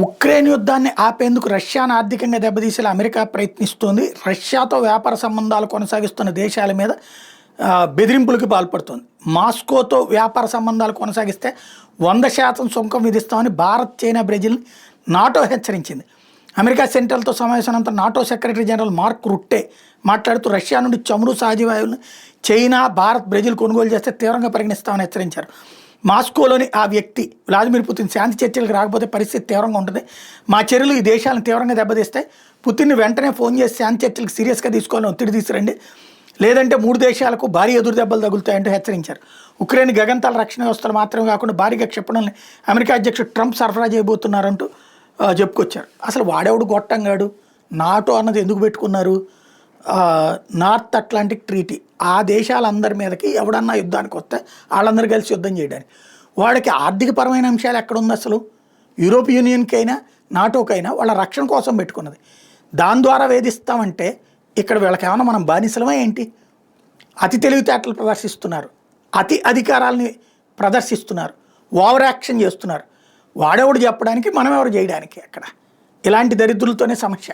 Ukraine యుద్ధాన్ని ఆపేందుకు రష్యాను ఆర్థికంగా దెబ్బతీసేలా America ప్రయత్నిస్తోంది. రష్యాతో వ్యాపార సంబంధాలు కొనసాగిస్తున్న దేశాల మీద బెదిరింపులకు పాల్పడుతోంది. మాస్కోతో వ్యాపార సంబంధాలు కొనసాగిస్తే 100% సుంకం విధిస్తామని భారత్, చైనా, బ్రెజిల్, నాటో హెచ్చరించింది. అమెరికా సెంట్రల్తో సమావేశానంతరం NATO secretary general Mark Rutte మాట్లాడుతూ రష్యా నుండి చమురు, సహజ వాయువులను చైనా, భారత్, బ్రెజిల్ కొనుగోలు చేస్తే తీవ్రంగా పరిగణిస్తామని హెచ్చరించారు. మాస్కోలోని ఆ వ్యక్తి వ్లాదిమిర్ పుతిన్ శాంతి చర్చలకు రాకపోతే పరిస్థితి తీవ్రంగా ఉంటుంది. మా చర్యలు ఈ దేశాలను తీవ్రంగా దెబ్బతీస్తాయి. పుతిన్ని వెంటనే ఫోన్ చేసి శాంతి చర్చలకు సీరియస్గా తీసుకోవాలని ఒత్తిడి తీసుకురండి, లేదంటే 3 దేశాలకు భారీ ఎదురు దెబ్బలు తగులుతాయంటూ హెచ్చరించారు. ఉక్రెయిన్ గగంతల రక్షణ వ్యవస్థలు మాత్రమే కాకుండా భారీగా క్షిపణుల్ని అమెరికా అధ్యక్షుడు ట్రంప్ సరఫరా చేయబోతున్నారంటూ చెప్పుకొచ్చారు. అసలు వాడెవడు గొట్టంగాడు? నాటో అన్నది ఎందుకు పెట్టుకున్నారు? నార్త్ అట్లాంటిక్ ట్రీటీ, ఆ దేశాలందరి మీదకి ఎవడన్నా యుద్ధానికి వస్తే వాళ్ళందరూ కలిసి యుద్ధం చేయడానికి. వాడికి ఆర్థికపరమైన అంశాలు ఎక్కడుంది అసలు? యూరోపియన్ యూనియన్కైనా నాటోకైనా వాళ్ళ రక్షణ కోసం పెట్టుకున్నది. దాని ద్వారా వేధిస్తామంటే ఇక్కడ వీళ్ళకి ఏమైనా మనం బానిసలమా ఏంటి? అతి తెలివితేటలు ప్రదర్శిస్తున్నారు, అతి అధికారాలని ప్రదర్శిస్తున్నారు, ఓవర్ యాక్షన్ చేస్తున్నారు. వాడెవడు చెప్పడానికి, మనం ఎవరు చేయడానికి? అక్కడ ఇలాంటి దరిద్రులతోనే సమస్య.